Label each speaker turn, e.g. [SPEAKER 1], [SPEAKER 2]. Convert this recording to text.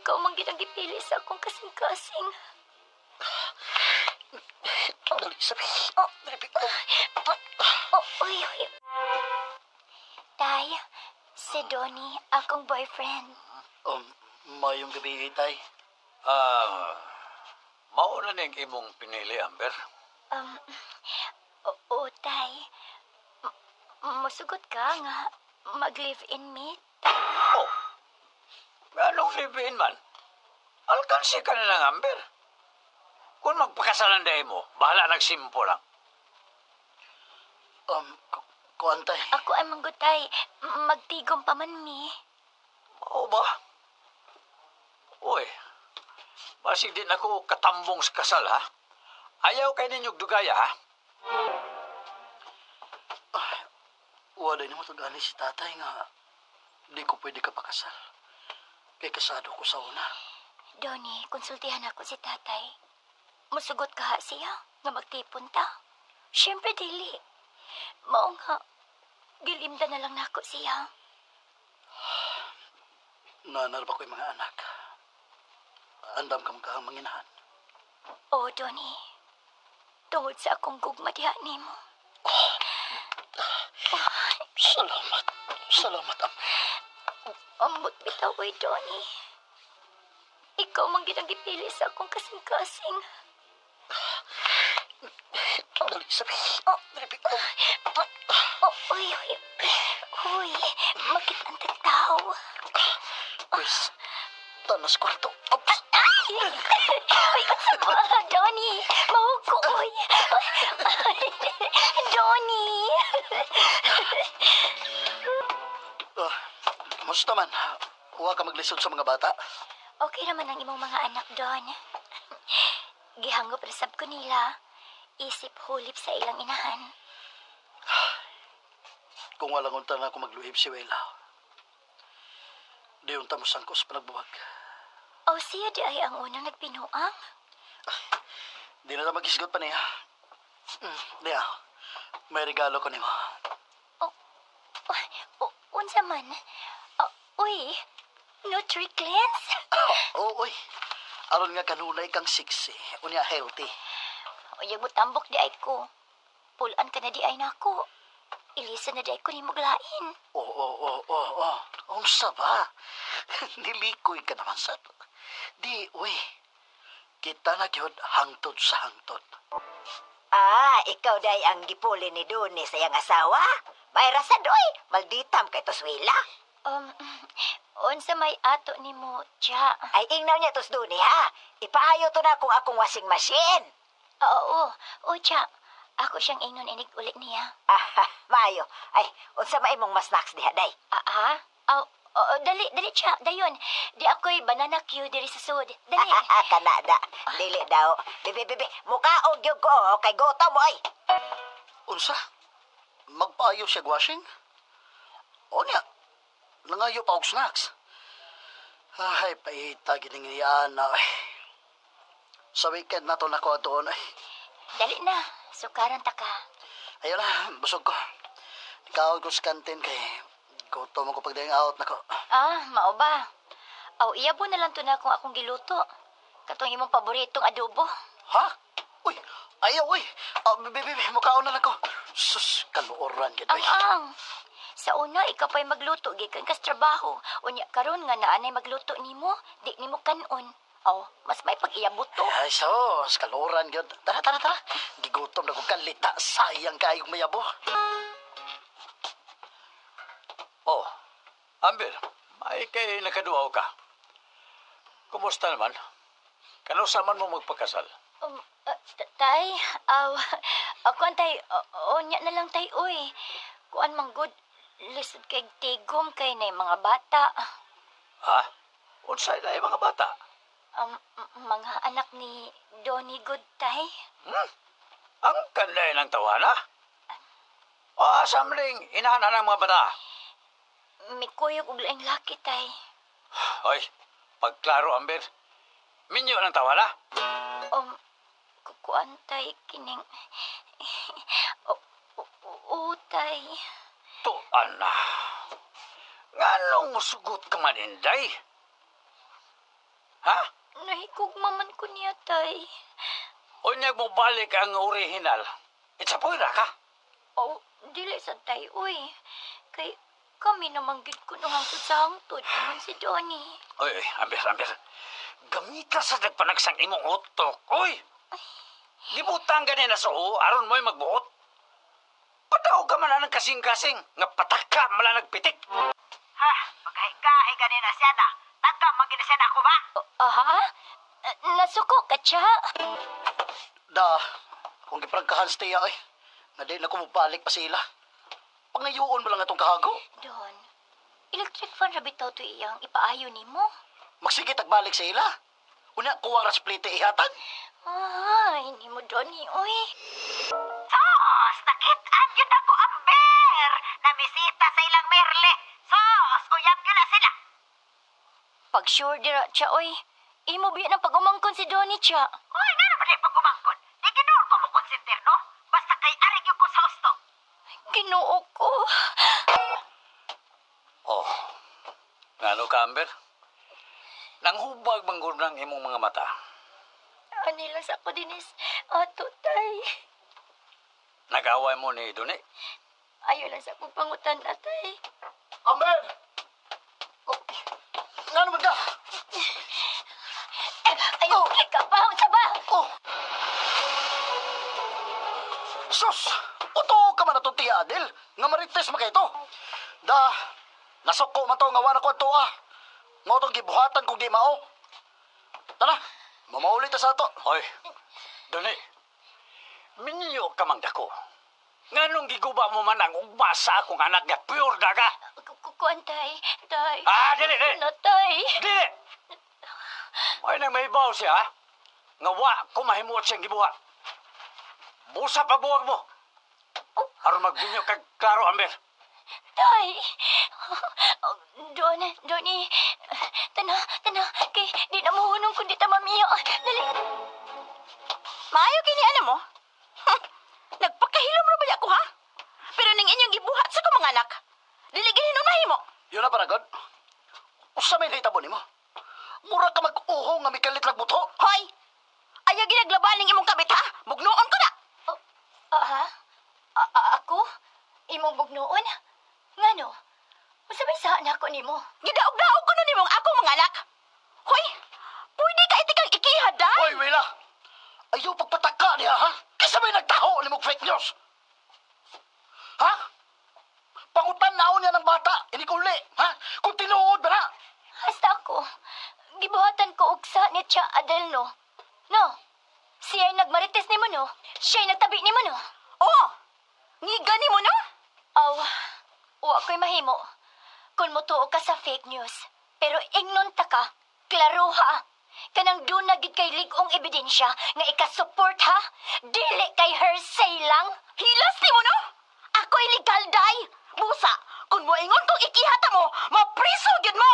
[SPEAKER 1] ikaw man gid ang gipili sa akong kasing-kasing.
[SPEAKER 2] Dali, sabi.
[SPEAKER 1] Oh.
[SPEAKER 2] Dali,
[SPEAKER 1] Uy. Tay, si Donnie, akong boyfriend.
[SPEAKER 2] Mayong gabi, Itay.
[SPEAKER 3] Mauna ning imong pinili, Amber.
[SPEAKER 1] Oo, Tay. Masugot ka nga mag-live-in meet.
[SPEAKER 3] Oh, anong libiin man? Alkansi ka na lang, Amber. Kung magpakasalan dahil mo, bahala nagsimpo lang.
[SPEAKER 2] Kuantay.
[SPEAKER 1] Ako ay manggutay. Magtigom pa man mi.
[SPEAKER 3] Oo ba? Uy, basig din ako katambong sa kasal, ha? Ayaw kay ninyong dugaya, ha?
[SPEAKER 2] Wala naman ito si tatay nga. Di ko pwede kapakasal. Kay kasado ko sa una.
[SPEAKER 1] Donnie, konsultihan ako si tatay. Musugot ka ha siya nga magtipon ta. Siyempre dili. Mao nga, gilimda na lang nako siya.
[SPEAKER 2] Nanarba ko yung mga anak. Andam ka magkahang manginahan.
[SPEAKER 1] Oo, Donnie. Tungod sa akong gugma diha nimo.
[SPEAKER 2] Salamat. Salamat,
[SPEAKER 1] Ambot bitaw, Donnie. Ikaw man gid ang gipili sa akong kasing-kasing.
[SPEAKER 2] Dali, sabi. Dali,
[SPEAKER 1] Uy, makitantag tao.
[SPEAKER 2] Quiz. Tanas kwarto.
[SPEAKER 1] Uy, Donnie, mahuko, uy. Donnie.
[SPEAKER 2] Kamusta man? Huwag ka maglisod sa mga bata.
[SPEAKER 1] Okay naman ang imong mga anak, Don. Gihangop resab ko nila. Isip hulip sa ilang inahan.
[SPEAKER 2] Kung walang unta na ako magluhib si Wela, di unta mo sangkos panagbuwag.
[SPEAKER 1] O siya di ay ang unang nagpinuang.
[SPEAKER 2] Di na magisgot pa niya. Diya, may regalo ko nimo.
[SPEAKER 1] Unsa man? Uy, Nutri-Cleanse?
[SPEAKER 2] Uy. Aron nga kanunay kang sexy. Unya healthy.
[SPEAKER 1] Uyag mo tambok di ay ko. Pulaan ka na di ay nako. Ilisa na di ay ko ni muglain.
[SPEAKER 2] Unsa ba? Nilikoy ka naman sa... Di, uy. Kita na gyud hangtod sa hangtod.
[SPEAKER 4] Ikaw day ang gipuli ni Donnie sa iyang asawa? May rasad, oy. Malditam kay Toswila.
[SPEAKER 1] Unsa may ato ni mo, Cha?
[SPEAKER 4] Ay, ingnaw niya tos Donnie, ha? Ipaayo to na kung akong washing machine.
[SPEAKER 1] Oo, Cha. Ako siyang ingnon inig ulit niya.
[SPEAKER 4] Maayo. Ay, unsa may imong snacks diha, day?
[SPEAKER 1] Dali, Cha. Dayon. Di ako'y banana Q diri sa sud. Dali.
[SPEAKER 4] Kanada. Dili daw. Bibi. Mukaog yung ko, kay gota mo, ay.
[SPEAKER 2] Unsa? Magpaayo siya washing? Unya, nangayo pa og snacks. Ay, paita giningiyan na. Sa weekend na to nako doon.
[SPEAKER 1] Dali na. Sukaran ta ka.
[SPEAKER 2] Ayun na, busog ko. Ikaw ko sa kantin kay gutom ako pag dayang out nako.
[SPEAKER 1] Mao ba? Iyabo na lang to na kung akong giluto. Katong imong paboritong adobo.
[SPEAKER 2] Ha? Uy, ayaw, uy. Bibi, mukhaon na lang ko. Sus, kaluoran yan, uy.
[SPEAKER 1] Sa una, ikaw pa'y magluto, gikan kas trabaho. Unya, karon nga naanay magluto nimo, di nimo kanon. Mas may pag-iyabot to.
[SPEAKER 2] Ay, sus, kaluoran yan. Tara. Gigutom na kong kalita. Sayang kayong mayabo.
[SPEAKER 3] Oh, Amber, may kay nakaduaw ka. Kumusta naman? Kanusa man mo magpakasal?
[SPEAKER 1] Tay, ako tay, unya na lang tay, uy. Kuan mang good, lisod kay tigom kay na mga bata.
[SPEAKER 3] Unsay na yung mga bata?
[SPEAKER 1] Mga anak ni Donnie Good, tay.
[SPEAKER 3] Ang kanday ng tawana? Asamling inahanan ng mga bata?
[SPEAKER 1] Mikuyog og laing laki, tay.
[SPEAKER 3] Hoy, pagklaro, Amber. Minyo ng tawana?
[SPEAKER 1] Kuan tay, kining... tay.
[SPEAKER 3] Tuan na. Nganong musugot ka man, Inday? Ha?
[SPEAKER 1] Nahigugmaman ko niya, tay.
[SPEAKER 3] Unyag mo balik ang original. Itsapoy ra ka.
[SPEAKER 1] Oh, dili sa tay, uy. Kay kami namang gid ko nung hangtod sa hangtod naman si Donnie.
[SPEAKER 3] Oy, ambir. Gamita sa nagpanagsang imong utok. Uy! Gibutang ganin na suho, aron mo'y magbuot. Padaw ka man na ng kasing-kasing, nga pataka mala nagpitik.
[SPEAKER 4] Ha, magkahigahi ganina siya na. Tagka maginisin ako ba?
[SPEAKER 1] Aha? Nasuko ka, Cha?
[SPEAKER 2] Da, kung giprangkahan sa tiya ay, nga di na ko mabalik pa sila. Pangayoon mo lang itong kahago.
[SPEAKER 1] Don, electric fan rabi to iyang ipaayo ni mo.
[SPEAKER 2] Magsige tagbalik sila. Una, kuwang rasplite ihatag.
[SPEAKER 1] Hindi mo, Donnie, uy.
[SPEAKER 4] Sos, nakitaan yun ako, Amber. Namisita sa ilang merle. Sos, uyab yun na sila.
[SPEAKER 1] Pag sure dira, Cha, uy. Imo biya ng pag-umangkon si Donnie, Cha.
[SPEAKER 4] Uy, nga naman ay pag-umangkon. Di ginoon ko mo konsinter, no? Basta kay arig yung ko sa husto.
[SPEAKER 1] Ginoo ko.
[SPEAKER 3] Oh, ngano ka, Amber? Nanghubag manggod ng imong mga mata.
[SPEAKER 1] Anila sa ko dinis. Ato, tay.
[SPEAKER 3] Nag-away mo ni Duni.
[SPEAKER 1] Ayaw lang sa kong pangutan na, tay.
[SPEAKER 2] Amber! Oh, nga naman ka?
[SPEAKER 1] Ayaw, ka pa, sa ba?
[SPEAKER 2] Oh! Sus! Uto ka man itong tiya, Adel. Nga marites mo kayo ito. Da, nasuko man to nga wana ko ito ah. Nga itong gibuhatan kung di mao. Tara, mamaulit ta sa ito.
[SPEAKER 3] Hoy, Duni. Minyo ka mang dako. Nganong giguba mo man ang ugma sa akong anak nga pure daga?
[SPEAKER 1] Kukuan, tay. Tay.
[SPEAKER 3] Dili.
[SPEAKER 1] Ano, tay?
[SPEAKER 3] Dili! Ay, nang may baw siya, ha? Nga wa, kumahimuot siyang gibuhat. Busa pagbuwag mo. Aron magbinyo kag klaro, Amber.
[SPEAKER 1] Tay. Donnie. Tana. Kay di na mahunong kundi ta mamiyo. Dali.
[SPEAKER 4] Maayo kini ano mo? Nagpakahilom ra ba ako, ha? Pero ning inyong gibuhat sa ko mga anak. Dili gihinong nahimo.
[SPEAKER 2] Yun na paragod. Usa may hitabo ni mo. Mura ka mag-uhong nga may kalit lang buto.
[SPEAKER 4] Hoy! Ayaw ginaglaban ning imong kabit, ha? Mugnoon ko na!
[SPEAKER 1] Ha? Ako? Imong bugnoon? Ngano? Masabay saan ako nimo?
[SPEAKER 4] Gidaog-daog ko na nimong akong mga anak. Hoy! Pwede ka itikang ikihad, ha?
[SPEAKER 2] Hoy, Wela! Ayaw pagpataka niya, ha? Kasi may nagtaho ni mong fake news. Ha? Pangutan naon niya ng bata. Ini ko uli, ha? Kung tinuod ba na?
[SPEAKER 1] Hasta ako. Gibuhatan ko ugsa ni Cha Adel, no? No? Siya nagmarites ni mo, no? Siya nagtabi ni mo, no?
[SPEAKER 4] Oo! Ngiga ni mo, no?
[SPEAKER 1] Aw, wa ko'y mahimo. Kung mutuo ka sa fake news. Pero ingnon ta ka, klaro ha. Kanang doon na gid kay ligong ebidensya nga ikasupport ha. Dili kay hearsay lang.
[SPEAKER 4] Hilas ni mo, no? Ako'y legal, day! Busa, kung mo ingon kong ikihata mo, mapriso gyud mo!